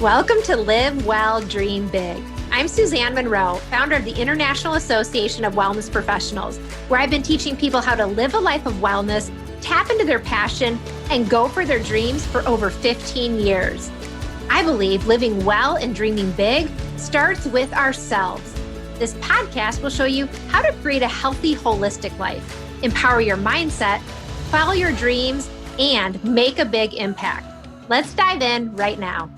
Welcome to Live Well, Dream Big. I'm Suzanne Monroe, founder of the International Association of Wellness Professionals, where I've been teaching people how to live a life of wellness, tap into their passion, and go for their dreams for over 15 years. I believe living well and dreaming big starts with ourselves. This podcast will show you how to create a healthy, holistic life, empower your mindset, follow your dreams, and make a big impact. Let's dive in right now.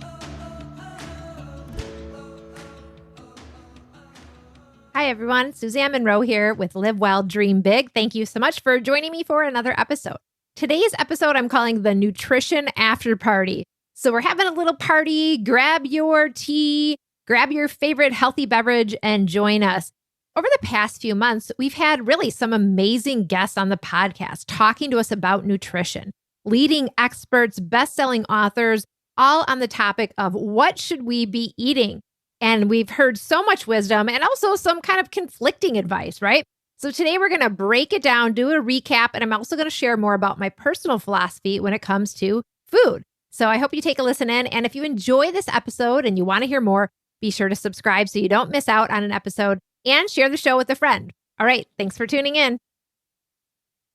Hi, everyone. Suzanne Monroe here with Live Well, Dream Big. Thank you so much for joining me for another episode. Today's episode I'm calling the Nutrition After Party. So we're having a little party. Grab your tea, grab your favorite healthy beverage, and join us. Over the past few months, we've had really some amazing guests on the podcast talking to us about nutrition, leading experts, best-selling authors, all on the topic of what should we be eating. And we've heard so much wisdom and also some kind of conflicting advice, right? So today we're going to break it down, do a recap, and I'm also going to share more about my personal philosophy when it comes to food. So I hope you take a listen in. And if you enjoy this episode and you want to hear more, be sure to subscribe so you don't miss out on an episode and share the show with a friend. All right. Thanks for tuning in.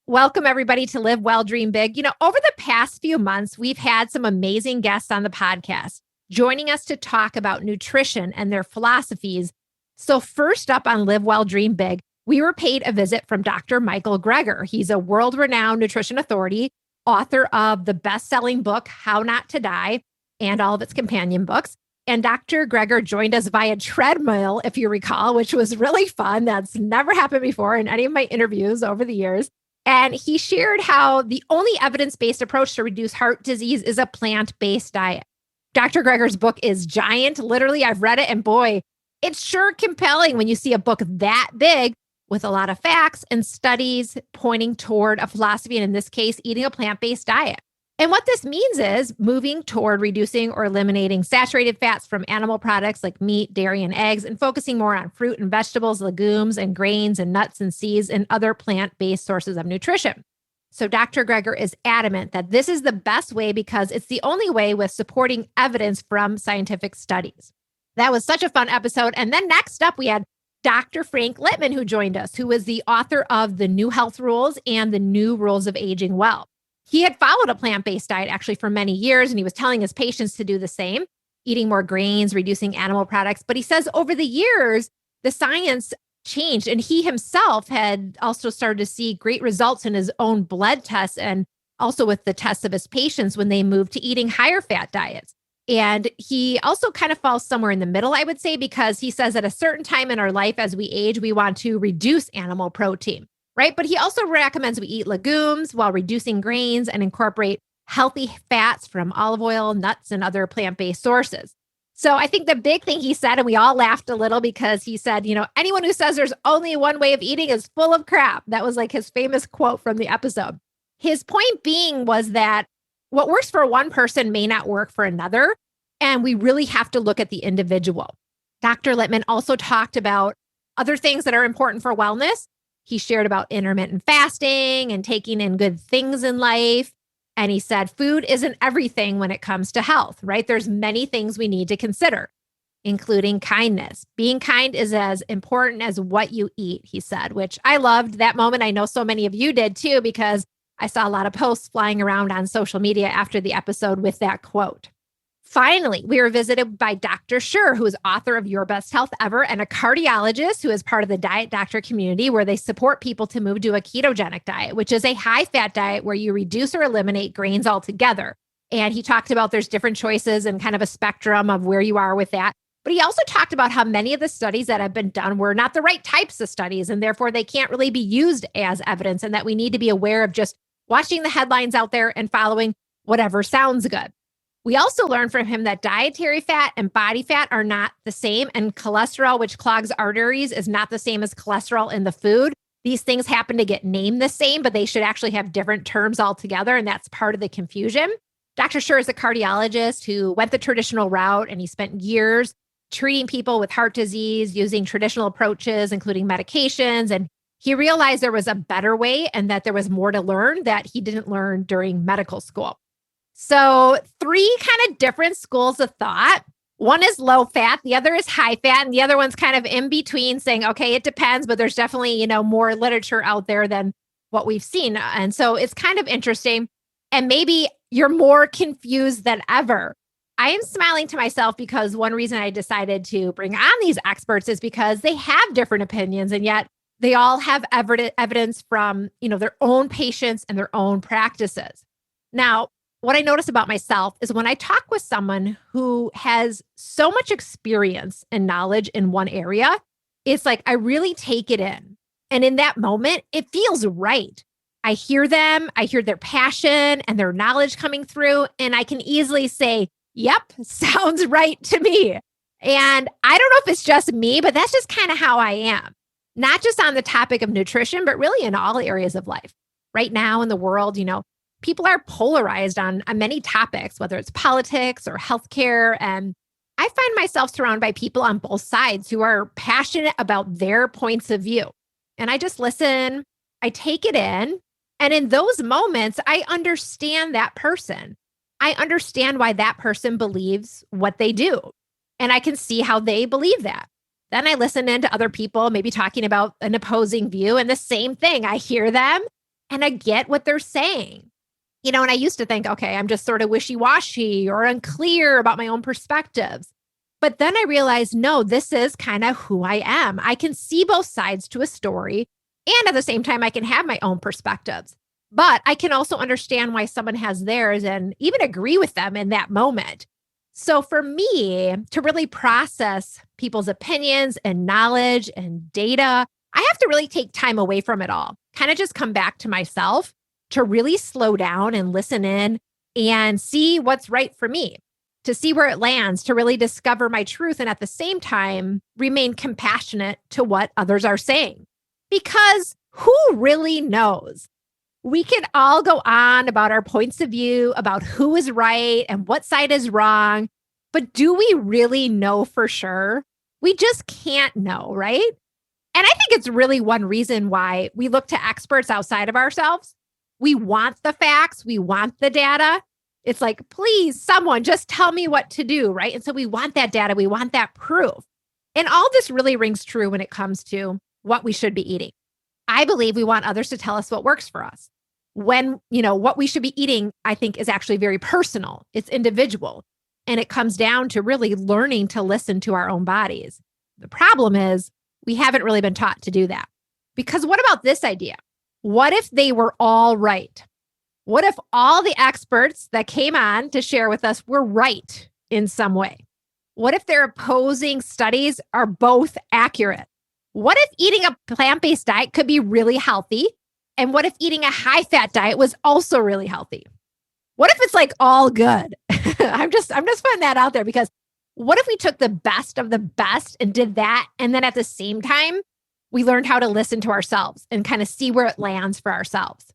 Welcome, everybody, to Live Well, Dream Big. Over the past few months, we've had some amazing guests on the podcast joining us to talk about nutrition and their philosophies. So first up on Live Well, Dream Big, we were paid a visit from Dr. Michael Greger. He's a world-renowned nutrition authority, author of the best-selling book, How Not to Die, and all of its companion books. And Dr. Greger joined us via treadmill, if you recall, which was really fun. That's never happened before in any of my interviews over the years. And he shared how the only evidence-based approach to reduce heart disease is a plant-based diet. Dr. Greger's book is giant. Literally, I've read it, and boy, it's sure compelling when you see a book that big with a lot of facts and studies pointing toward a philosophy, and in this case, eating a plant-based diet. And what this means is moving toward reducing or eliminating saturated fats from animal products like meat, dairy, and eggs, and focusing more on fruit and vegetables, legumes, and grains, and nuts and seeds, and other plant-based sources of nutrition. So Dr. Greger is adamant that this is the best way because it's the only way with supporting evidence from scientific studies. That was such a fun episode. And then next up, we had Dr. Frank Lipman, who joined us, who was the author of The New Health Rules and The New Rules of Aging Well. He had followed a plant-based diet actually for many years, and he was telling his patients to do the same, eating more grains, reducing animal products. But he says over the years, the science changed. And he himself had also started to see great results in his own blood tests and also with the tests of his patients when they moved to eating higher fat diets. And he also kind of falls somewhere in the middle, I would say, because he says at a certain time in our life as we age, we want to reduce animal protein, right? But he also recommends we eat legumes while reducing grains and incorporate healthy fats from olive oil, nuts, and other plant-based sources. So I think the big thing he said, and we all laughed a little because he said, anyone who says there's only one way of eating is full of crap. That was like his famous quote from the episode. His point being was that what works for one person may not work for another, and we really have to look at the individual. Dr. Lipman also talked about other things that are important for wellness. He shared about intermittent fasting and taking in good things in life. And he said, food isn't everything when it comes to health, right? There's many things we need to consider, including kindness. Being kind is as important as what you eat, he said, which I loved that moment. I know so many of you did too, because I saw a lot of posts flying around on social media after the episode with that quote. Finally, we were visited by Dr. Schur, who is author of Your Best Health Ever and a cardiologist who is part of the Diet Doctor community where they support people to move to a ketogenic diet, which is a high-fat diet where you reduce or eliminate grains altogether. And he talked about there's different choices and kind of a spectrum of where you are with that. But he also talked about how many of the studies that have been done were not the right types of studies, and therefore they can't really be used as evidence, and that we need to be aware of just watching the headlines out there and following whatever sounds good. We also learned from him that dietary fat and body fat are not the same, and cholesterol, which clogs arteries, is not the same as cholesterol in the food. These things happen to get named the same, but they should actually have different terms altogether, and that's part of the confusion. Dr. Schur is a cardiologist who went the traditional route, and he spent years treating people with heart disease using traditional approaches, including medications, and he realized there was a better way and that there was more to learn that he didn't learn during medical school. So 3 kind of different schools of thought One is low fat, the other is high fat, and the other one's kind of in between saying, okay, it depends, but there's definitely, more literature out there than what we've seen. And so it's kind of interesting. And maybe you're more confused than ever. I am smiling to myself because one reason I decided to bring on these experts is because they have different opinions, and yet they all have evidence from, their own patients and their own practices. Now, what I notice about myself is when I talk with someone who has so much experience and knowledge in one area, it's like I really take it in. And in that moment, it feels right. I hear them, I hear their passion and their knowledge coming through, and I can easily say, yep, sounds right to me. And I don't know if it's just me, but that's just kind of how I am. Not just on the topic of nutrition, but really in all areas of life. Right now in the world, people are polarized on many topics, whether it's politics or healthcare. And I find myself surrounded by people on both sides who are passionate about their points of view. And I just listen, I take it in. And in those moments, I understand that person. I understand why that person believes what they do. And I can see how they believe that. Then I listen in to other people, maybe talking about an opposing view, and the same thing. I hear them and I get what they're saying. And I used to think, okay, I'm just sort of wishy-washy or unclear about my own perspectives. But then I realized, no, this is kind of who I am. I can see both sides to a story. And at the same time, I can have my own perspectives. But I can also understand why someone has theirs and even agree with them in that moment. So for me to really process people's opinions and knowledge and data, I have to really take time away from it all, kind of just come back to myself to really slow down and listen in and see what's right for me, to see where it lands, to really discover my truth. And at the same time, remain compassionate to what others are saying. Because who really knows? We can all go on about our points of view, about who is right and what side is wrong. But do we really know for sure? We just can't know, right? And I think it's really one reason why we look to experts outside of ourselves. We want the facts, we want the data. It's like, please, someone just tell me what to do, right? And so we want that data, we want that proof. And all this really rings true when it comes to what we should be eating. I believe we want others to tell us what works for us. When, what we should be eating, I think is actually very personal. It's individual. And it comes down to really learning to listen to our own bodies. The problem is we haven't really been taught to do that. Because what about this idea? What if they were all right? What if all the experts that came on to share with us were right in some way? What if their opposing studies are both accurate? What if eating a plant-based diet could be really healthy? And what if eating a high-fat diet was also really healthy? What if it's like all good? I'm just putting that out there because what if we took the best of the best and did that? And then at the same time, we learned how to listen to ourselves and kind of see where it lands for ourselves.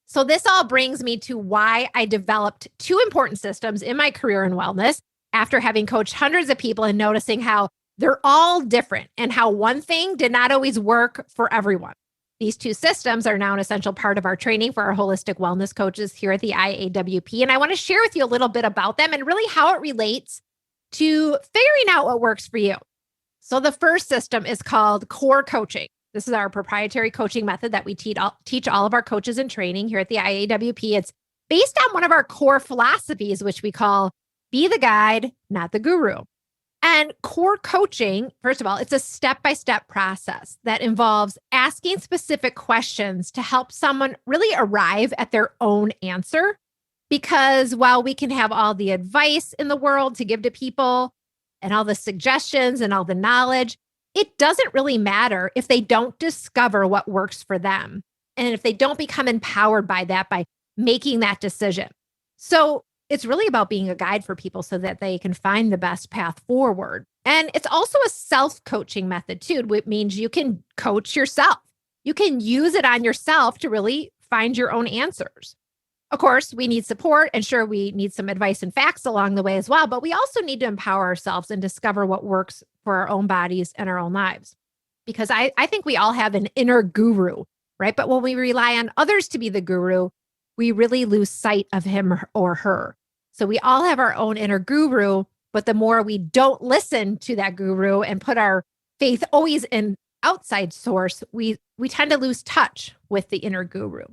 So this all brings me to why I developed two important systems in my career in wellness after having coached hundreds of people and noticing how they're all different and how one thing did not always work for everyone. These two systems are now an essential part of our training for our holistic wellness coaches here at the IAWP. And I want to share with you a little bit about them and really how it relates to figuring out what works for you. So the first system is called core coaching. This is our proprietary coaching method that we teach all of our coaches in training here at the IAWP. It's based on one of our core philosophies, which we call be the guide, not the guru. And core coaching, first of all, it's a step-by-step process that involves asking specific questions to help someone really arrive at their own answer. Because while we can have all the advice in the world to give to people and all the suggestions and all the knowledge, it doesn't really matter if they don't discover what works for them. And if they don't become empowered by that, by making that decision. So it's really about being a guide for people so that they can find the best path forward. And it's also a self-coaching method too, which means you can coach yourself. You can use it on yourself to really find your own answers. Of course, we need support, and sure, we need some advice and facts along the way as well, but we also need to empower ourselves and discover what works for our own bodies and our own lives. Because I think we all have an inner guru, right? But when we rely on others to be the guru, we really lose sight of him or her. So we all have our own inner guru, But the more we don't listen to that guru and put our faith always in outside source, we tend to lose touch with the inner guru.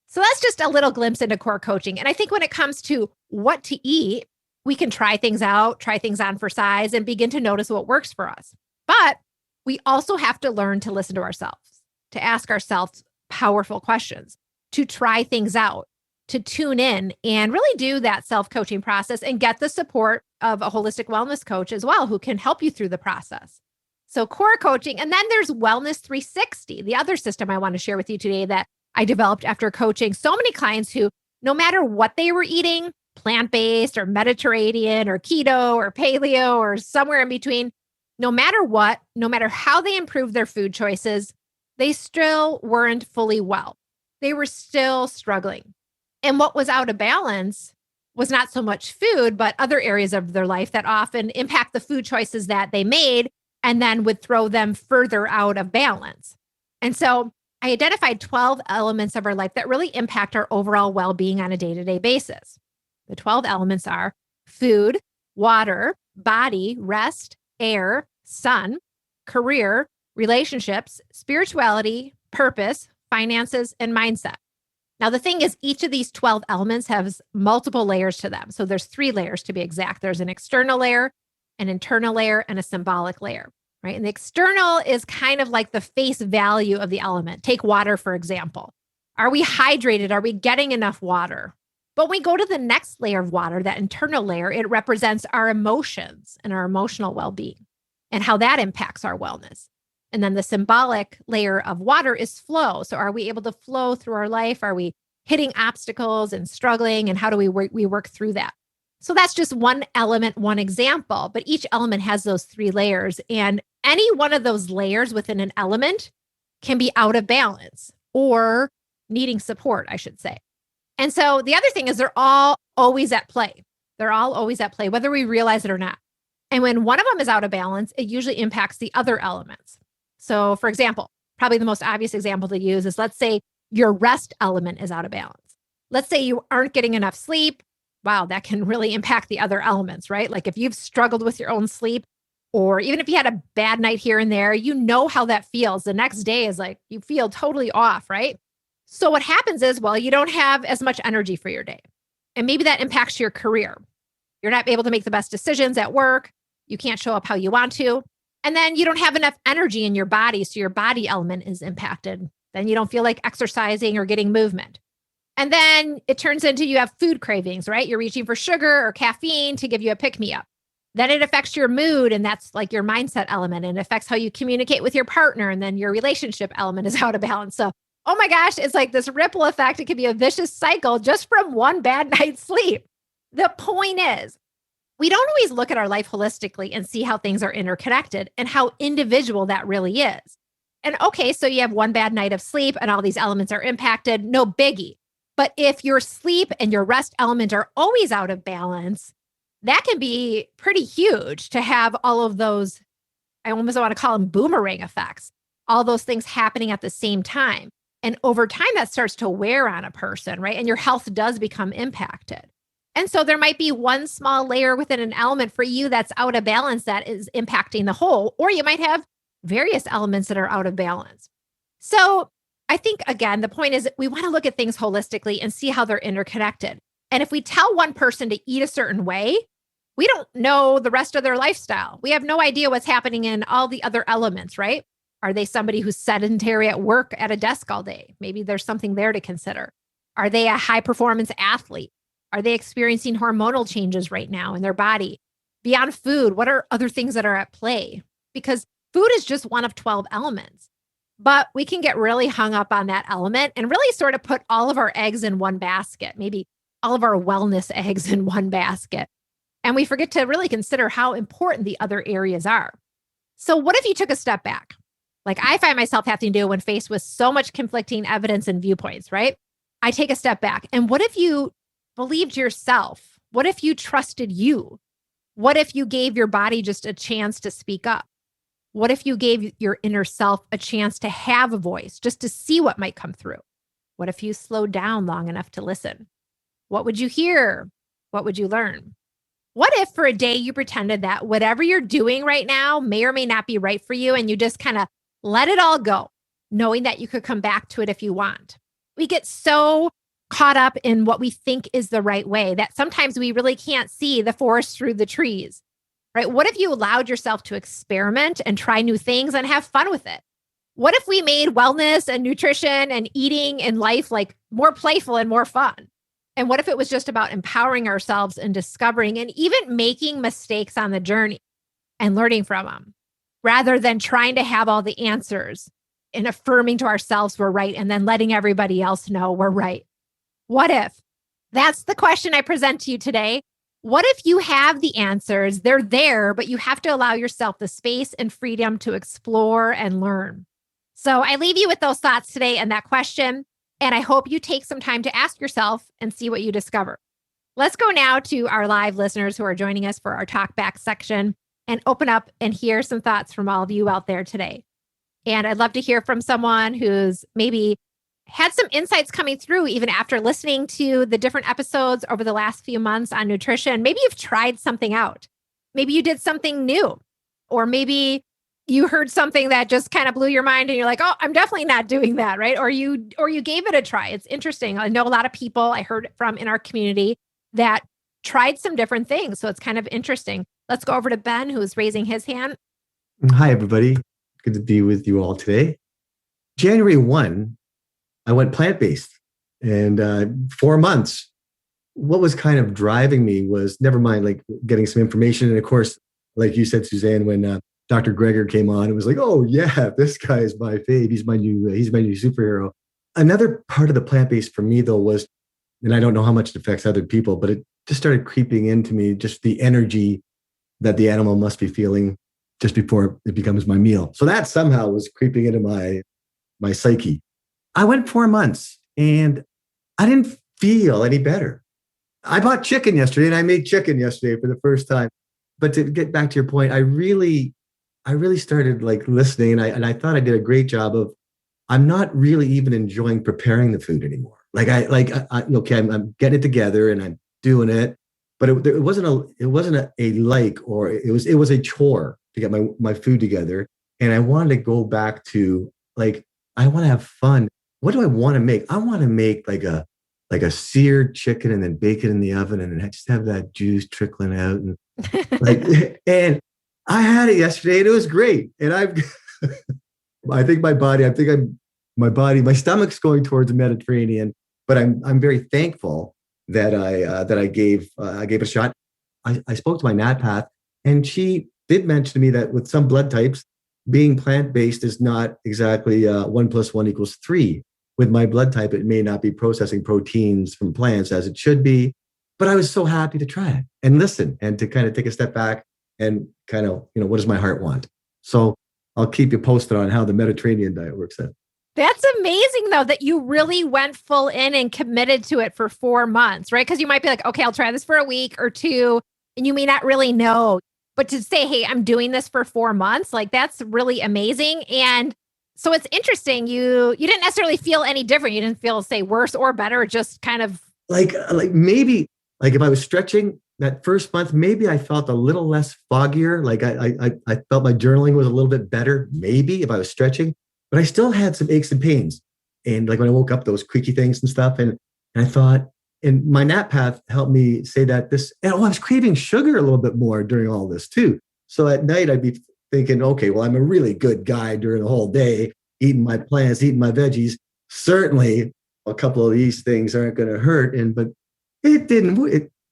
So that's just a little glimpse into core coaching. And I think when it comes to what to eat, we can try things out, try things on for size, and begin to notice what works for us. But we also have to learn to listen to ourselves, to ask ourselves powerful questions, to try things out, to tune in and really do that self-coaching process and get the support of a holistic wellness coach as well, who can help you through the process. So core coaching, and then there's Wellness 360, the other system I want to share with you today that I developed after coaching so many clients who, no matter what they were eating, plant-based or Mediterranean or keto or paleo or somewhere in between, no matter what, no matter how they improved their food choices, they still weren't fully well. They were still struggling. And what was out of balance was not so much food, but other areas of their life that often impact the food choices that they made and then would throw them further out of balance. And so I identified 12 elements of our life that really impact our overall well-being on a day-to-day basis. The 12 elements are food, water, body, rest, air, sun, career, relationships, spirituality, purpose, finances, and mindset. Now, the thing is, each of these 12 elements has multiple layers to them. So there's 3 layers to be exact. There's an external layer, an internal layer, and a symbolic layer, right? And the external is kind of like the face value of the element. Take water, for example. Are we hydrated? Are we getting enough water? But when we go to the next layer of water, that internal layer, it represents our emotions and our emotional well-being and how that impacts our wellness. And then the symbolic layer of water is flow. So are we able to flow through our life? Are we hitting obstacles and struggling? And how do we work through that? So that's just one element, one example, but each element has those 3 layers. And any one of those layers within an element can be out of balance or needing support, I should say. And so the other thing is they're all always at play. They're all always at play, whether we realize it or not. And when one of them is out of balance, it usually impacts the other elements. So for example, probably the most obvious example to use is, let's say your rest element is out of balance. Let's say you aren't getting enough sleep. Wow, that can really impact the other elements, right? Like if you've struggled with your own sleep, or even if you had a bad night here and there, you know how that feels. The next day is like you feel totally off, right? So what happens is, well, you don't have as much energy for your day. And maybe that impacts your career. You're not able to make the best decisions at work. You can't show up how you want to. And then you don't have enough energy in your body. So your body element is impacted. Then you don't feel like exercising or getting movement. And then it turns into you have food cravings, right? You're reaching for sugar or caffeine to give you a pick-me-up. Then it affects your mood, and that's like your mindset element, and it affects how you communicate with your partner. And then your relationship element is out of balance. So, oh my gosh, it's like this ripple effect. It could be a vicious cycle just from one bad night's sleep. The point is, we don't always look at our life holistically and see how things are interconnected and how individual that really is. And okay, so you have one bad night of sleep and all these elements are impacted, no biggie. But if your sleep and your rest element are always out of balance, that can be pretty huge to have all of those, I almost want to call them boomerang effects, all those things happening at the same time. And over time, that starts to wear on a person, right? And your health does become impacted. And so there might be one small layer within an element for you that's out of balance that is impacting the whole, or you might have various elements that are out of balance. So I think, again, the point is we want to look at things holistically and see how they're interconnected. And if we tell one person to eat a certain way, we don't know the rest of their lifestyle. We have no idea what's happening in all the other elements, right? Are they somebody who's sedentary at work at a desk all day? Maybe there's something there to consider. Are they a high performance athlete? Are they experiencing hormonal changes right now in their body? Beyond food, what are other things that are at play? Because food is just one of 12 elements. But we can get really hung up on that element and really sort of put all of our eggs in one basket, maybe all of our wellness eggs in one basket. And we forget to really consider how important the other areas are. So what if you took a step back? Like I find myself having to do when faced with so much conflicting evidence and viewpoints, right? I take a step back. And what if you believed yourself? What if you trusted you? What if you gave your body just a chance to speak up? What if you gave your inner self a chance to have a voice, just to see what might come through? What if you slowed down long enough to listen? What would you hear? What would you learn? What if for a day you pretended that whatever you're doing right now may or may not be right for you and you just kind of let it all go, knowing that you could come back to it if you want? We get so caught up in what we think is the right way that sometimes we really can't see the forest through the trees, right? What if you allowed yourself to experiment and try new things and have fun with it? What if we made wellness and nutrition and eating and life like more playful and more fun? And what if it was just about empowering ourselves and discovering and even making mistakes on the journey and learning from them rather than trying to have all the answers and affirming to ourselves we're right and then letting everybody else know we're right? What if? That's the question I present to you today. What if you have the answers? They're there, but you have to allow yourself the space and freedom to explore and learn. So I leave you with those thoughts today and that question. And I hope you take some time to ask yourself and see what you discover. Let's go now to our live listeners who are joining us for our talk back section and open up and hear some thoughts from all of you out there today. And I'd love to hear from someone who's maybe had some insights coming through even after listening to the different episodes over the last few months on nutrition. Maybe you've tried something out. Maybe you did something new, or maybe you heard something that just kind of blew your mind and you're like, oh, I'm definitely not doing that, right? Or you gave it a try. It's interesting. I know a lot of people I heard from in our community that tried some different things. So it's kind of interesting. Let's go over to Ben, who's raising his hand. Hi, everybody. Good to be with you all today. January 1, I went plant-based, and 4 months. What was kind of driving me was, never mind like getting some information. And of course, like you said, Suzanne, when Dr. Greger came on, it was like, oh yeah, this guy is my fave. He's my new superhero. Another part of the plant-based for me though was, and I don't know how much it affects other people, but it just started creeping into me, just the energy that the animal must be feeling just before it becomes my meal. So that somehow was creeping into my psyche. I went 4 months and I didn't feel any better. I bought chicken yesterday and I made chicken yesterday for the first time. But to get back to your point, I really started like listening, and I thought I did a great job of, I'm not really even enjoying preparing the food anymore. Okay, I'm getting it together and I'm doing it, but it wasn't a like, or it was a chore to get my food together. And I wanted to go back to like, I want to have fun. What do I want to make? I want to make like a seared chicken and then bake it in the oven and then just have that juice trickling out and and I had it yesterday and it was great. And I think my stomach's going towards the Mediterranean, but I'm very thankful that I gave a shot. I spoke to my naturopath and she did mention to me that with some blood types, being plant-based is not exactly 1 + 1 = 3. With my blood type, it may not be processing proteins from plants as it should be, but I was so happy to try it and listen and to kind of take a step back and kind of, what does my heart want? So I'll keep you posted on how the Mediterranean diet works out. That's amazing, though, that you really went full in and committed to it for 4 months, right? Because you might be like, okay, I'll try this for a week or two, and you may not really know. But to say, hey, I'm doing this for 4 months, like that's really amazing. And so it's interesting. You didn't necessarily feel any different. You didn't feel, say, worse or better, just kind of like maybe like if I was stretching that first month, maybe I felt a little less foggier. Like I felt my journaling was a little bit better, maybe if I was stretching, but I still had some aches and pains. And like when I woke up, those creaky things and stuff. And I thought, and my naturopath helped me say that I was craving sugar a little bit more during all this too. So at night I'd be thinking, okay, well, I'm a really good guy during the whole day, eating my plants, eating my veggies. Certainly a couple of these things aren't going to hurt. But it didn't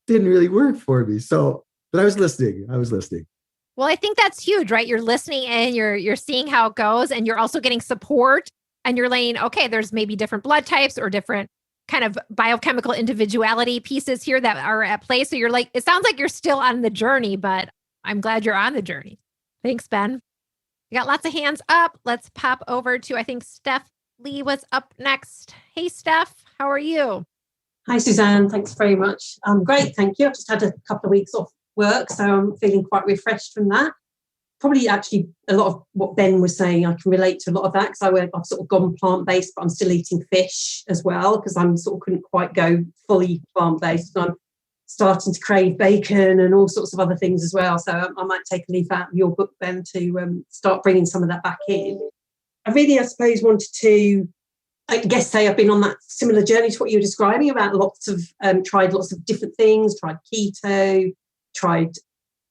really work for me. So, but I was listening. Well, I think that's huge, right? You're listening and you're seeing how it goes, and you're also getting support, and you're laying, okay, there's maybe different blood types or different kind of biochemical individuality pieces here that are at play. So you're like, it sounds like you're still on the journey, but I'm glad you're on the journey. Thanks, Ben. We got lots of hands up. Let's pop over to, I think Steph Lee was up next. Hey, Steph, how are you? Hi, Suzanne. Thanks very much. Great, thank you. I've just had a couple of weeks off work, so I'm feeling quite refreshed from that. Probably actually a lot of what Ben was saying, I can relate to a lot of that because I've sort of gone plant-based, but I'm still eating fish as well because I'm sort of couldn't quite go fully plant-based. And I'm starting to crave bacon and all sorts of other things as well. So I might take a leaf out of your book then to start bringing some of that back in. I really, I suppose, wanted to, I guess, say I've been on that similar journey to what you were describing about tried lots of different things, tried keto, tried,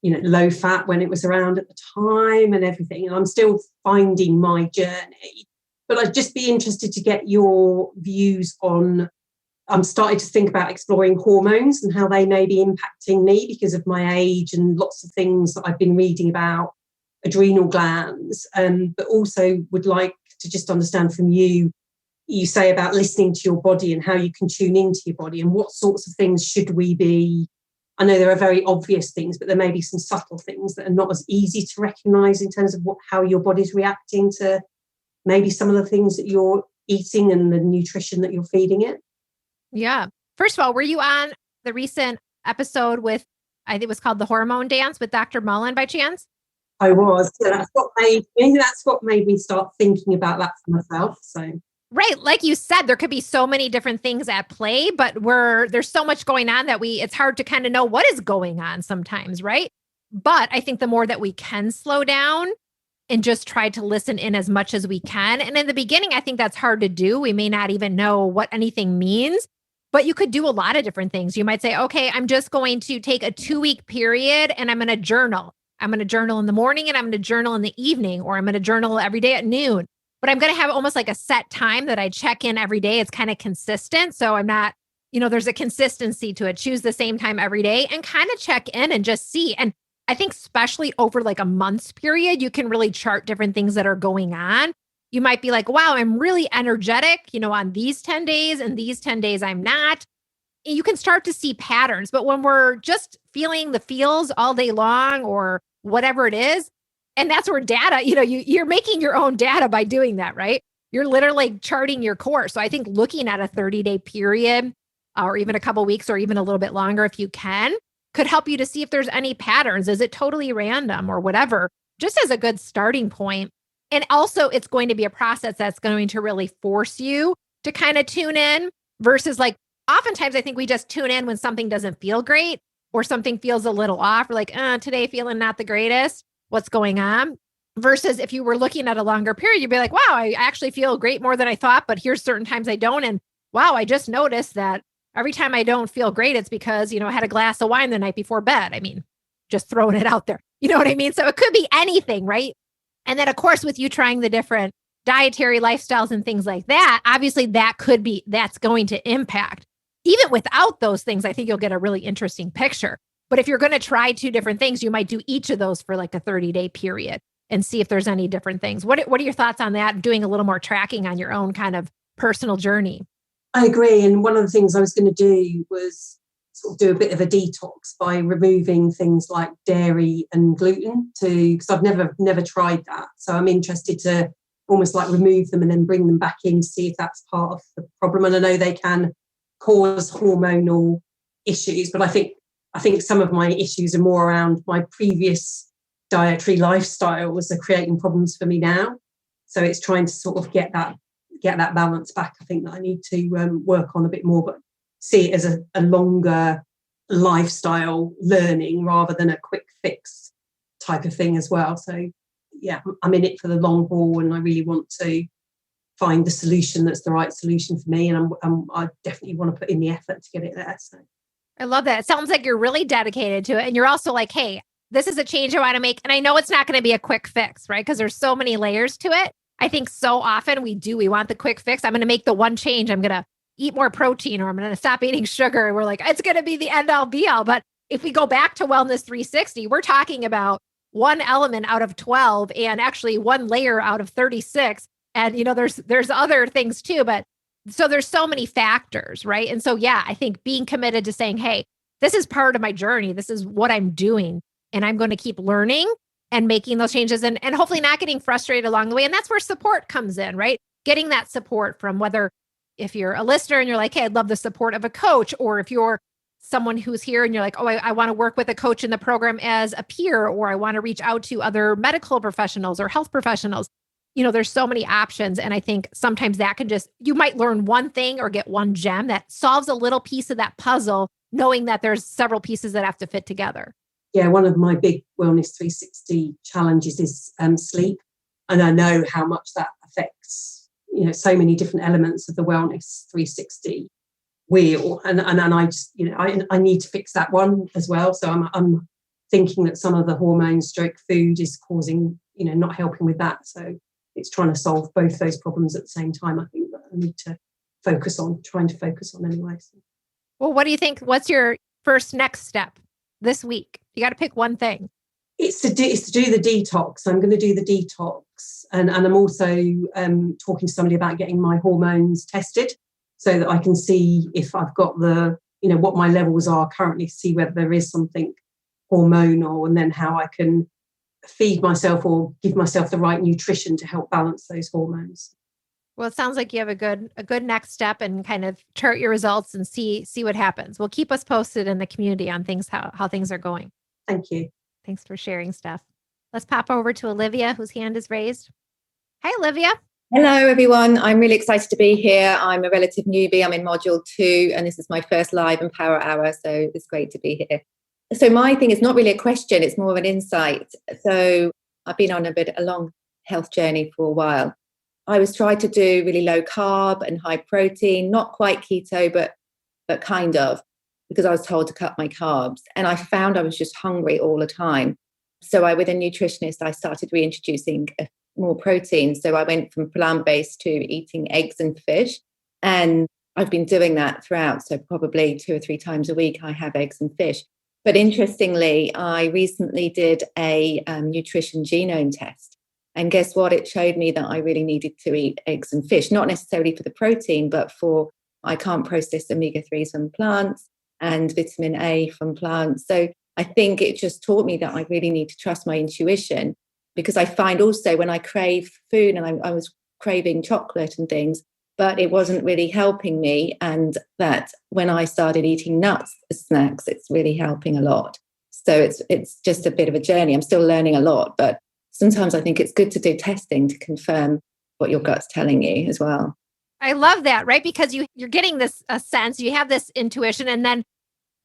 low fat when it was around at the time and everything. And I'm still finding my journey. But I'd just be interested to get your views on, I'm starting to think about exploring hormones and how they may be impacting me because of my age and lots of things that I've been reading about adrenal glands. But also would like to just understand from you say about listening to your body and how you can tune into your body and what sorts of things should we be. I know there are very obvious things, but there may be some subtle things that are not as easy to recognise in terms of how your body's reacting to maybe some of the things that you're eating and the nutrition that you're feeding it. Yeah. First of all, were you on the recent episode with, I think it was called The Hormone Dance with Dr. Mullen by chance? I was. So that's what made me start thinking about that for myself. So right. Like you said, there could be so many different things at play, but there's so much going on that it's hard to kind of know what is going on sometimes, right? But I think the more that we can slow down and just try to listen in as much as we can. And in the beginning, I think that's hard to do. We may not even know what anything means, but you could do a lot of different things. You might say, okay, I'm just going to take a 2-week period and I'm going to journal. I'm going to journal in the morning and I'm going to journal in the evening, or I'm going to journal every day at noon. But I'm going to have almost like a set time that I check in every day. It's kind of consistent. So I'm not, there's a consistency to it. Choose the same time every day and kind of check in and just see. And I think especially over like a month's period, you can really chart different things that are going on. You might be like, wow, I'm really energetic, on these 10 days and these 10 days I'm not. You can start to see patterns. But when we're just feeling the feels all day long or whatever it is, and that's where data, you're making your own data by doing that, right? You're literally charting your course. So I think looking at a 30-day period or even a couple of weeks or even a little bit longer if you can, could help you to see if there's any patterns. Is it totally random or whatever, just as a good starting point. And also it's going to be a process that's going to really force you to kind of tune in versus like, oftentimes I think we just tune in when something doesn't feel great or something feels a little off. We're like, today feeling not the greatest. What's going on? Versus if you were looking at a longer period, you'd be like, wow, I actually feel great more than I thought, but here's certain times I don't. And wow, I just noticed that every time I don't feel great, it's because, I had a glass of wine the night before bed. I mean, just throwing it out there. You know what I mean? So it could be anything, right? And then of course, with you trying the different dietary lifestyles and things like that, obviously that's going to impact. Even without those things, I think you'll get a really interesting picture. But if you're going to try 2 different things, you might do each of those for like a 30-day period and see if there's any different things. What are your thoughts on that? Doing a little more tracking on your own kind of personal journey. I agree. And one of the things I was going to do was sort of do a bit of a detox by removing things like dairy and gluten because I've never tried that. So I'm interested to almost like remove them and then bring them back in to see if that's part of the problem. And I know they can cause hormonal issues, but I think some of my issues are more around my previous dietary lifestyles are creating problems for me now. So it's trying to sort of get that balance back. I think that I need to work on a bit more, but see it as a longer lifestyle learning rather than a quick fix type of thing as well. So yeah, I'm in it for the long haul and I really want to find the solution that's the right solution for me. And I definitely want to put in the effort to get it there. So I love that. It sounds like you're really dedicated to it. And you're also like, hey, this is a change I want to make. And I know it's not going to be a quick fix, right? Because there's so many layers to it. I think so often we want the quick fix. I'm going to make the one change. I'm going to eat more protein or I'm going to stop eating sugar. And we're like, it's going to be the end all be all. But if we go back to Wellness 360, we're talking about one element out of 12 and actually one layer out of 36. And, there's other things too, but so there's so many factors, right? And so, yeah, I think being committed to saying, hey, this is part of my journey. This is what I'm doing. And I'm going to keep learning and making those changes and hopefully not getting frustrated along the way. And that's where support comes in, right? Getting that support from whether if you're a listener and you're like, hey, I'd love the support of a coach, or if you're someone who's here and you're like, oh, I want to work with a coach in the program as a peer, or I want to reach out to other medical professionals or health professionals. there's so many options. And I think sometimes that can you might learn one thing or get one gem that solves a little piece of that puzzle, knowing that there's several pieces that have to fit together. Yeah, one of my big Wellness 360 challenges is sleep. And I know how much that affects, so many different elements of the Wellness 360 wheel. And I just, I need to fix that one as well. So I'm thinking that some of the hormone stroke food is causing, not helping with that. So it's trying to solve both those problems at the same time. I think that I need to trying to focus on anyway. So. Well, what do you think? What's your first next step this week? You got to pick one thing. It's to do the detox. I'm going to do the detox. And I'm also talking to somebody about getting my hormones tested so that I can see if I've got what my levels are currently, see whether there is something hormonal, and then how I can feed myself or give myself the right nutrition to help balance those hormones. Well, it sounds like you have a good next step, and kind of chart your results and see what happens. Well, keep us posted in the community on things, how things are going. Thank you. Thanks for sharing, Steph. Let's pop over to Olivia, whose hand is raised. Hi, Olivia. Hello, everyone. I'm really excited to be here. I'm a relative newbie. I'm in module 2, and this is my first live Empower Hour, so it's great to be here. So my thing is not really a question, it's more of an insight. So I've been on a long health journey for a while. I was trying to do really low carb and high protein, not quite keto, but kind of, because I was told to cut my carbs. And I found I was just hungry all the time. So with a nutritionist, I started reintroducing more protein. So I went from plant-based to eating eggs and fish. And I've been doing that throughout. So probably 2 or 3 times a week, I have eggs and fish. But interestingly, I recently did a nutrition genome test. And guess what? It showed me that I really needed to eat eggs and fish, not necessarily for the protein, but I can't process omega-3s from plants and vitamin A from plants. So I think it just taught me that I really need to trust my intuition, because I find also when I crave food, and I was craving chocolate and things, but it wasn't really helping me. And that when I started eating nuts as snacks, it's really helping a lot. So it's just a bit of a journey. I'm still learning a lot, but sometimes I think it's good to do testing to confirm what your gut's telling you as well. I love that, right? Because you're getting a sense, you have this intuition, and then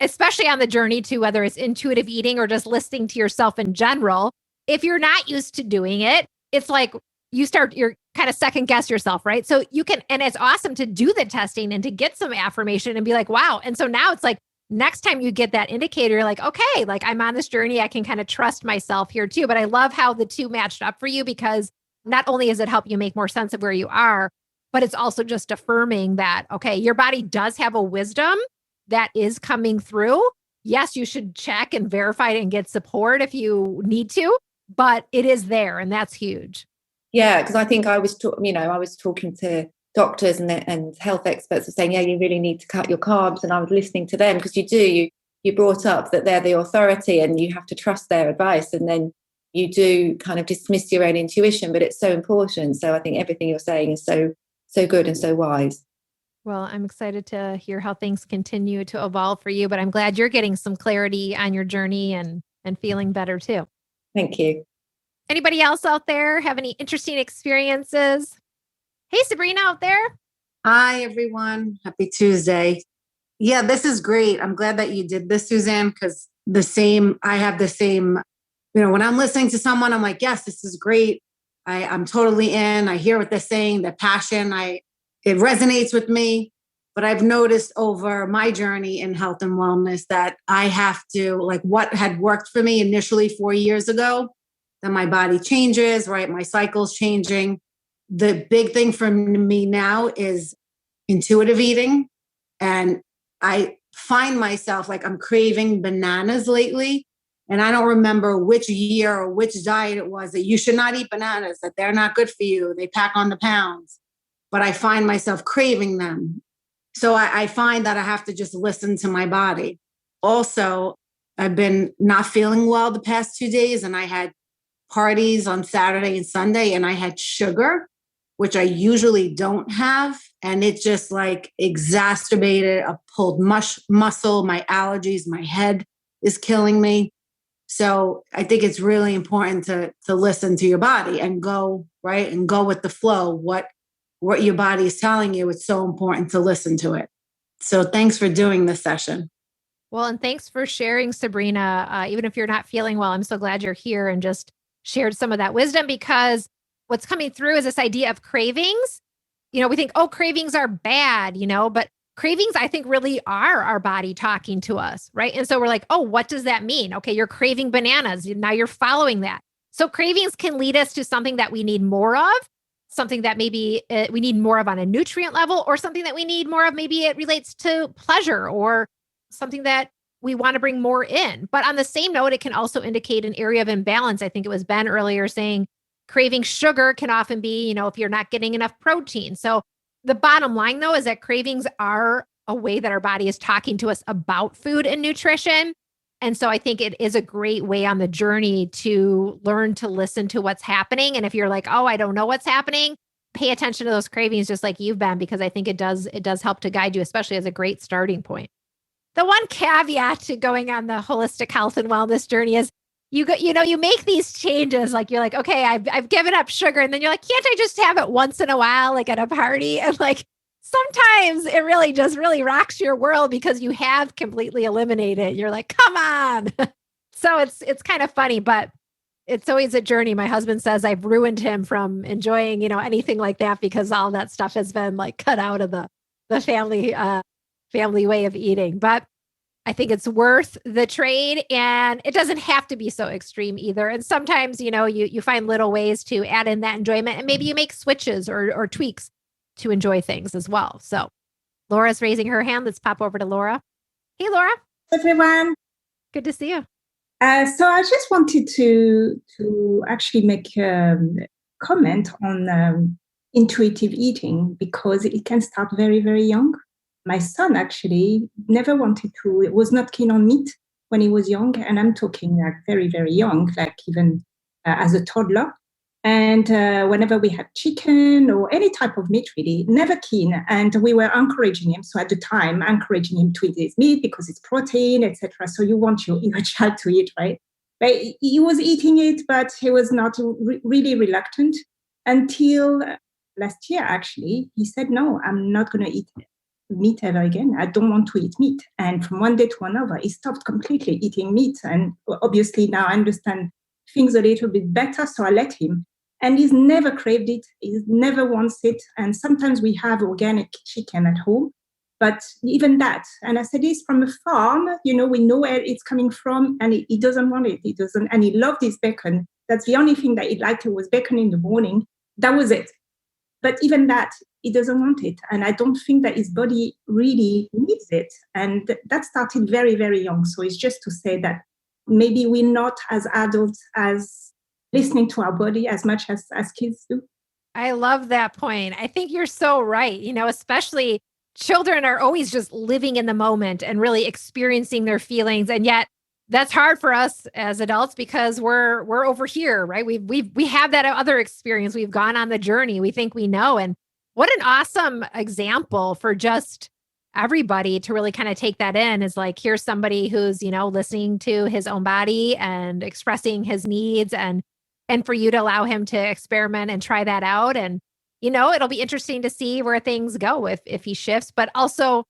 especially on the journey to whether it's intuitive eating or just listening to yourself in general, if you're not used to doing it, it's like you're kind of second guess yourself, right? So you can, and it's awesome to do the testing and to get some affirmation and be like, wow. And so now it's like, next time you get that indicator, you're like, okay, like I'm on this journey, I can kind of trust myself here too. But I love how the two matched up for you, because not only does it help you make more sense of where you are, but it's also just affirming that, okay, your body does have a wisdom that is coming through. Yes, you should check and verify it and get support if you need to, but it is there, and that's huge. Yeah, because I think I was talking to doctors and health experts were saying, yeah, you really need to cut your carbs. And I was listening to them, because you brought up that they're the authority and you have to trust their advice. And then you do kind of dismiss your own intuition, but it's so important. So I think everything you're saying is so good and so wise. Well, I'm excited to hear how things continue to evolve for you, but I'm glad you're getting some clarity on your journey and feeling better too. Thank you. Anybody else out there have any interesting experiences? Hey, Sabrina out there. Hi, everyone. Happy Tuesday. Yeah, this is great. I'm glad that you did this, Suzanne, because I have the same, when I'm listening to someone, I'm like, yes, this is great. I'm totally in. I hear what they're saying, their passion. It resonates with me. But I've noticed over my journey in health and wellness that I have to, like what had worked for me initially 4 years ago, then my body changes, right? My cycle's changing. The big thing for me now is intuitive eating. And I find myself like I'm craving bananas lately. And I don't remember which year or which diet it was that you should not eat bananas, that they're not good for you. They pack on the pounds. But I find myself craving them. So I find that I have to just listen to my body. Also, I've been not feeling well the past 2 days, and I had parties on Saturday and Sunday, and I had sugar, which I usually don't have. And it just like exacerbated a pulled muscle, my allergies, my head is killing me. So I think it's really important to listen to your body and go, right, and go with the flow. What your body is telling you, it's so important to listen to it. So thanks for doing this session. Well, and thanks for sharing, Sabrina. Even if you're not feeling well, I'm so glad you're here and just shared some of that wisdom, because what's coming through is this idea of cravings. We think, oh, cravings are bad, but cravings, I think, really are our body talking to us, right? And so we're like, oh, what does that mean? Okay, you're craving bananas. Now you're following that. So cravings can lead us to something that we need more of, something that maybe we need more of on a nutrient level, or something that we need more of. Maybe it relates to pleasure or something that we want to bring more in. But on the same note, it can also indicate an area of imbalance. I think it was Ben earlier saying craving sugar can often be, if you're not getting enough protein. So the bottom line, though, is that cravings are a way that our body is talking to us about food and nutrition. And so I think it is a great way on the journey to learn to listen to what's happening. And if you're like, oh, I don't know what's happening, pay attention to those cravings just like you've been, because I think it does help to guide you, especially as a great starting point. The one caveat to going on the holistic health and wellness journey is you make these changes. Like you're like, okay, I've given up sugar. And then you're like, can't I just have it once in a while, like at a party? And like, sometimes it really just really rocks your world because you have completely eliminated it. You're like, come on. So it's kind of funny, but it's always a journey. My husband says I've ruined him from enjoying, anything like that, because all that stuff has been like cut out of the family way of eating. But I think it's worth the trade, and it doesn't have to be so extreme either. And sometimes, you find little ways to add in that enjoyment, and maybe you make switches or tweaks to enjoy things as well. So Laura's raising her hand. Let's pop over to Laura. Hey, Laura. Everyone. Good to see you. So I just wanted to actually make a comment on intuitive eating, because it can start very, very young. My son actually never was not keen on meat when he was young. And I'm talking like very, very young, like even as a toddler. And whenever we had chicken or any type of meat, really, never keen. And we were encouraging him. So at the time, encouraging him to eat his meat because it's protein, etc. So you want your child to eat, right? But he was eating it, but he was not really reluctant until last year, actually. He said, no, I'm not going to eat meat ever again. I don't want to eat meat. And from one day to another, he stopped completely eating meat. And obviously now I understand things a little bit better, so I let him. And he's never craved it. He never wants it. And sometimes we have organic chicken at home, but even that. And I said, it's from a farm, we know where it's coming from, and he doesn't want it. He doesn't, and he loved his bacon. That's the only thing that he liked was bacon in the morning. That was it. But even that, he doesn't want it. And I don't think that his body really needs it. And that started very, very young. So it's just to say that maybe we're not as adults as listening to our body as much as kids do. I love that point. I think you're so right. Especially children are always just living in the moment and really experiencing their feelings. And yet that's hard for us as adults because we're over here, right? We have that other experience. We've gone on the journey. We think we know. And what an awesome example for just everybody to really kind of take that in, is like, here's somebody who's, listening to his own body and expressing his needs, and for you to allow him to experiment and try that out. And, it'll be interesting to see where things go if he shifts, but also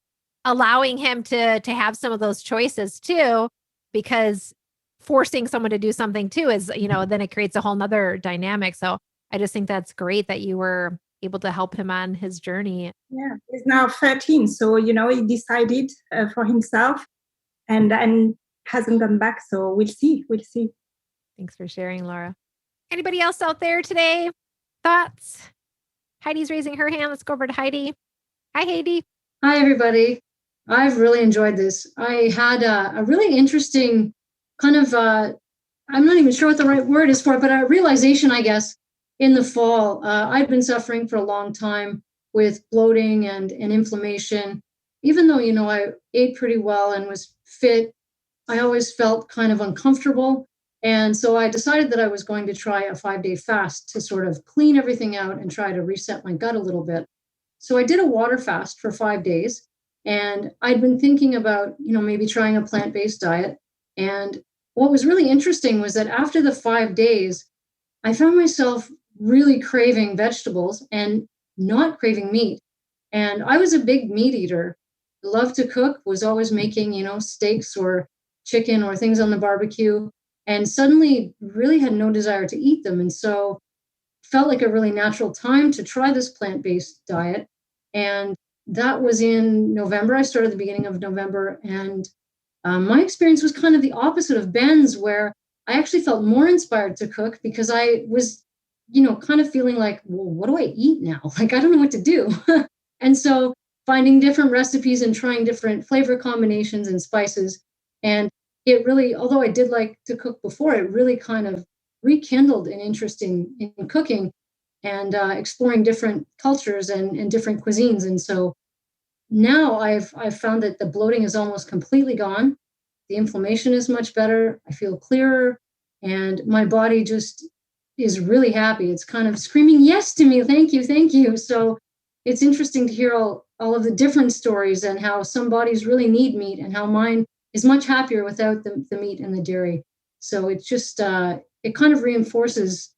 allowing him to have some of those choices too, because forcing someone to do something too is, then it creates a whole nother dynamic. So I just think that's great that you were able to help him on his journey. Yeah, he's now 13. So, he decided for himself and hasn't gone back. So we'll see. Thanks for sharing, Laura. Anybody else out there today? Thoughts? Heidi's raising her hand. Let's go over to Heidi. Hi, Heidi. Hi, everybody. I've really enjoyed this. I had a really interesting kind of, I'm not even sure what the right word is for it, but a realization, I guess, in the fall. I'd been suffering for a long time with bloating and inflammation. Even though, I ate pretty well and was fit, I always felt kind of uncomfortable. And so I decided that I was going to try a 5-day fast to sort of clean everything out and try to reset my gut a little bit. So I did a water fast for 5 days. And I'd been thinking about, maybe trying a plant-based diet. And what was really interesting was that after the 5 days, I found myself really craving vegetables and not craving meat. And I was a big meat eater, loved to cook, was always making, steaks or chicken or things on the barbecue, and suddenly really had no desire to eat them. And so felt like a really natural time to try this plant-based diet. And that was in November. I started at the beginning of November. And my experience was kind of the opposite of Ben's, where I actually felt more inspired to cook because I was, kind of feeling like, well, what do I eat now? Like, I don't know what to do. And so finding different recipes and trying different flavor combinations and spices. And it really, although I did like to cook before, it really kind of rekindled an interest in cooking and exploring different cultures and different cuisines. And so now I've found that the bloating is almost completely gone. The inflammation is much better. I feel clearer, and my body just is really happy. It's kind of screaming yes to me. Thank you, thank you. So it's interesting to hear all of the different stories and how some bodies really need meat and how mine is much happier without the meat and the dairy. So it's just, it kind of reinforces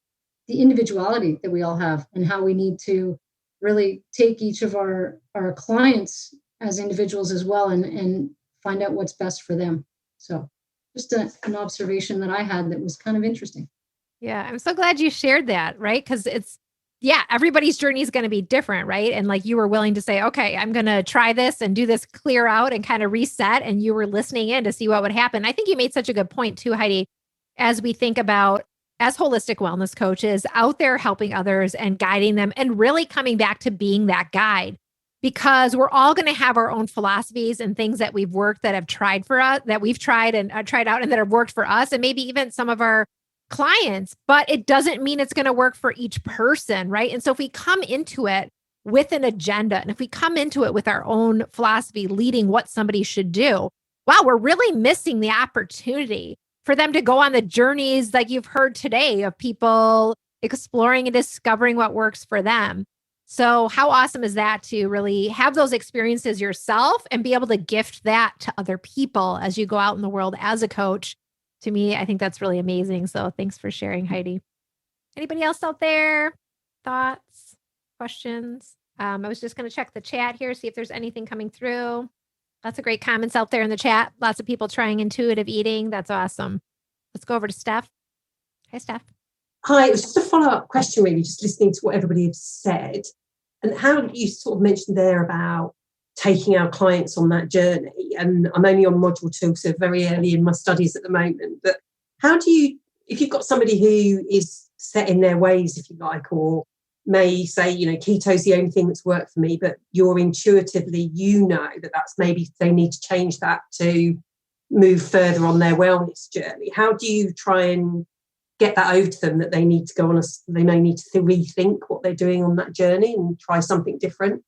the individuality that we all have and how we need to really take each of our clients as individuals as well and find out what's best for them. So just an observation that I had that was kind of interesting. Yeah, I'm so glad you shared that, right? Because everybody's journey is going to be different, right? And like you were willing to say, okay, I'm going to try this and do this clear out and kind of reset. And you were listening in to see what would happen. I think you made such a good point too, Heidi, as we think about as holistic wellness coaches out there helping others and guiding them and really coming back to being that guide, because we're all going to have our own philosophies and things that we've worked that have tried for us, that we've tried and tried out and that have worked for us, and maybe even some of our clients, but it doesn't mean it's going to work for each person, right? And so if we come into it with an agenda and if we come into it with our own philosophy leading what somebody should do, wow, we're really missing the opportunity for them to go on the journeys like you've heard today of people exploring and discovering what works for them. So how awesome is that to really have those experiences yourself and be able to gift that to other people as you go out in the world as a coach? To me, I think that's really amazing. So thanks for sharing, Heidi. Anybody else out there? Thoughts, questions? I was just going to check the chat here, see if there's anything coming through. Lots of great comments out there in the chat. Lots of people trying intuitive eating. That's awesome. Let's go over to Steph. Hi, Steph. Hi, it was just a follow-up question, really, just listening to what everybody has said and how you sort of mentioned there about taking our clients on that journey. And I'm only on module 2, so very early in my studies at the moment. But how do you, if you've got somebody who is set in their ways, if you like, or may say, keto is the only thing that's worked for me, but you're intuitively, that that's maybe they need to change that to move further on their wellness journey. How do you try and get that over to them that they need to go on they may need to rethink what they're doing on that journey and try something different?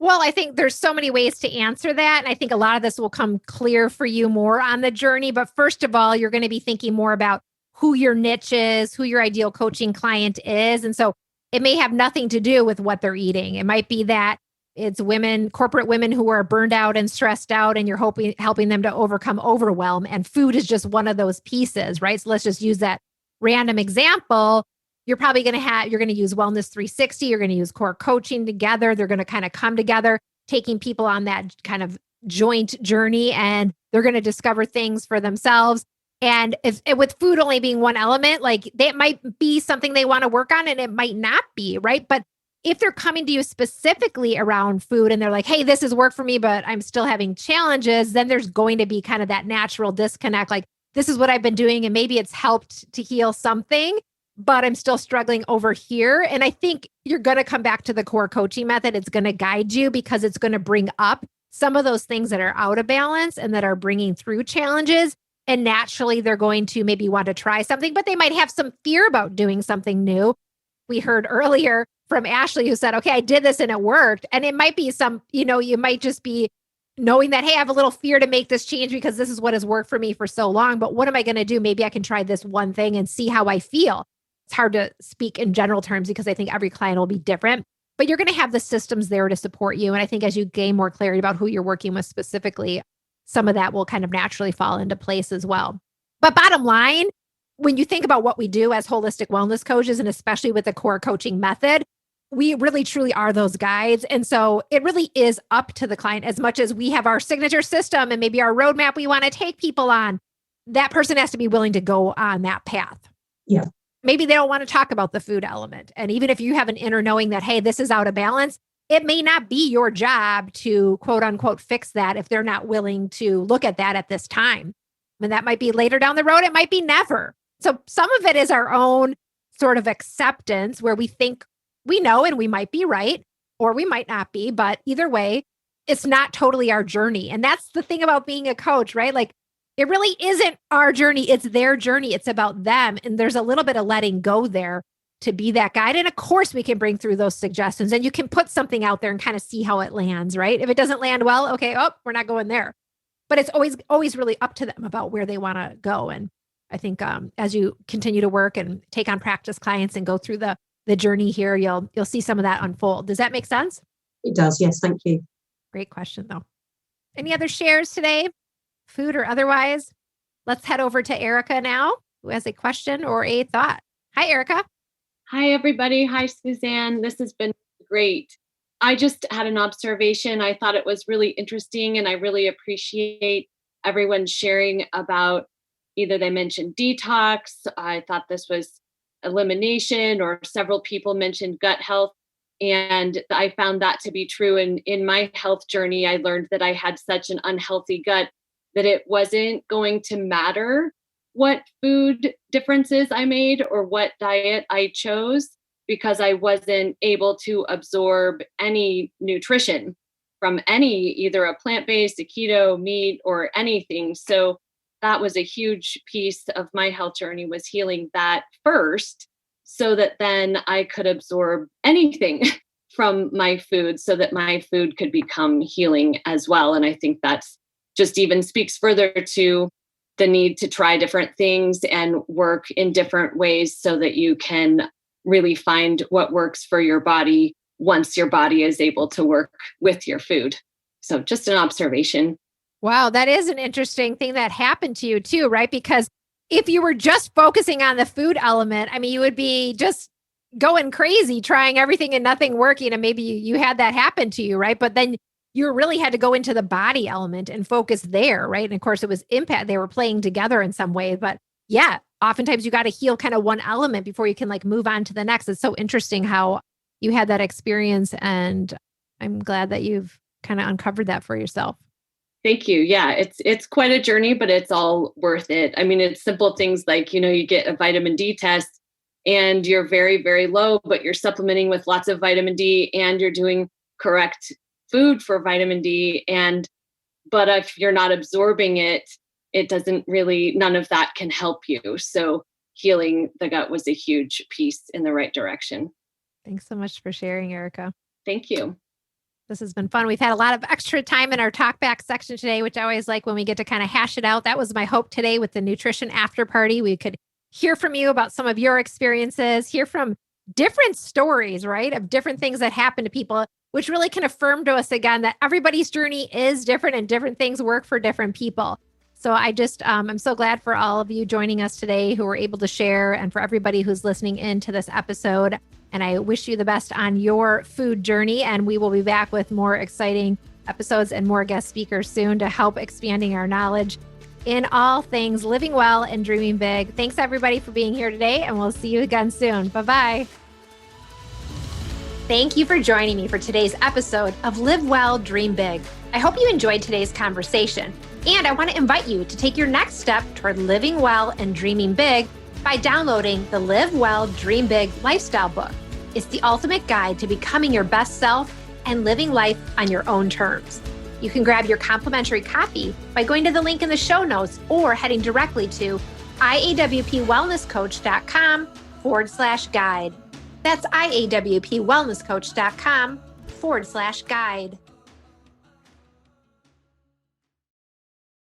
Well, I think there's so many ways to answer that. And I think a lot of this will come clear for you more on the journey. But first of all, you're going to be thinking more about who your niche is, who your ideal coaching client is. And so it may have nothing to do with what they're eating. It might be that it's women, corporate women who are burned out and stressed out, and you're helping them to overcome overwhelm. And food is just one of those pieces, right? So let's just use that random example. You're probably going to use Wellness 360. You're going to use core coaching together. They're going to kind of come together, taking people on that kind of joint journey, and they're going to discover things for themselves. And if with food only being one element, like that might be something they want to work on and it might not be, right? But if they're coming to you specifically around food and they're like, hey, this has worked for me, but I'm still having challenges, then there's going to be kind of that natural disconnect. Like, this is what I've been doing and maybe it's helped to heal something, but I'm still struggling over here. And I think you're going to come back to the core coaching method. It's going to guide you because it's going to bring up some of those things that are out of balance and that are bringing through challenges. And naturally, they're going to maybe want to try something, but they might have some fear about doing something new. We heard earlier from Ashley who said, okay, I did this and it worked. And it might be you might just be knowing that, hey, I have a little fear to make this change because this is what has worked for me for so long. But what am I going to do? Maybe I can try this one thing and see how I feel. It's hard to speak in general terms because I think every client will be different, but you're going to have the systems there to support you. And I think as you gain more clarity about who you're working with specifically, some of that will kind of naturally fall into place as well. But bottom line, when you think about what we do as holistic wellness coaches, and especially with the core coaching method, we really truly are those guides. And so it really is up to the client. As much as we have our signature system and maybe our roadmap we want to take people on, that person has to be willing to go on that path. Yeah. Maybe they don't want to talk about the food element. And even if you have an inner knowing that, hey, this is out of balance, it may not be your job to quote unquote fix that if they're not willing to look at that at this time. And that might be later down the road. It might be never. So some of it is our own sort of acceptance where we think we know and we might be right, or we might not be. But either way, it's not totally our journey. And that's the thing about being a coach, right? Like it really isn't our journey. It's their journey. It's about them. And there's a little bit of letting go there to be that guide. And of course, we can bring through those suggestions and you can put something out there and kind of see how it lands, right? If it doesn't land well, okay, we're not going there. But it's always really up to them about where they want to go. And I think as you continue to work and take on practice clients and go through the journey here, you'll see some of that unfold. Does that make sense? It does. Yes. Thank you. Great question, though. Any other shares today, food or otherwise? Let's head over to Erica now, who has a question or a thought. Hi, Erica. Hi, everybody. Hi, Suzanne. This has been great. I just had an observation. I thought it was really interesting, and I really appreciate everyone sharing about either they mentioned detox. I thought this was elimination, or several people mentioned gut health. And I found that to be true. And in my health journey, I learned that I had such an unhealthy gut that it wasn't going to matter what food differences I made or what diet I chose, because I wasn't able to absorb any nutrition from either a plant-based, a keto, meat, or anything. So that was a huge piece of my health journey, was healing that first, so that then I could absorb anything from my food so that my food could become healing as well. And I think that's just even speaks further to the need to try different things and work in different ways so that you can really find what works for your body once your body is able to work with your food. So just an observation. Wow, that is an interesting thing that happened to you too, right? Because if you were just focusing on the food element, I mean, you would be just going crazy, trying everything and nothing working. And maybe you had that happen to you, right? But then you really had to go into the body element and focus there, right? And of course, it was impact. They were playing together in some way. But yeah, oftentimes you got to heal kind of one element before you can like move on to the next. It's so interesting how you had that experience. And I'm glad that you've kind of uncovered that for yourself. Thank you. Yeah, it's quite a journey, but it's all worth it. I mean, it's simple things like, you get a vitamin D test and you're very, very low, but you're supplementing with lots of vitamin D and you're doing correct food for vitamin D. But if you're not absorbing it, it doesn't really, none of that can help you. So healing the gut was a huge piece in the right direction. Thanks so much for sharing, Erica. Thank you. This has been fun. We've had a lot of extra time in our talk back section today, which I always like when we get to kind of hash it out. That was my hope today with the nutrition after party. We could hear from you about some of your experiences, hear from different stories, right? Of different things that happen to people, which really can affirm to us again that everybody's journey is different and different things work for different people. So I just, I'm so glad for all of you joining us today who were able to share, and for everybody who's listening in to this episode. And I wish you the best on your food journey. And we will be back with more exciting episodes and more guest speakers soon to help expanding our knowledge in all things living well and dreaming big. Thanks everybody for being here today, and we'll see you again soon. Bye-bye. Thank you for joining me for today's episode of Live Well, Dream Big. I hope you enjoyed today's conversation. And I want to invite you to take your next step toward living well and dreaming big by downloading the Live Well, Dream Big lifestyle book. It's the ultimate guide to becoming your best self and living life on your own terms. You can grab your complimentary copy by going to the link in the show notes or heading directly to iawpwellnesscoach.com/guide. That's iawpwellnesscoach.com/guide.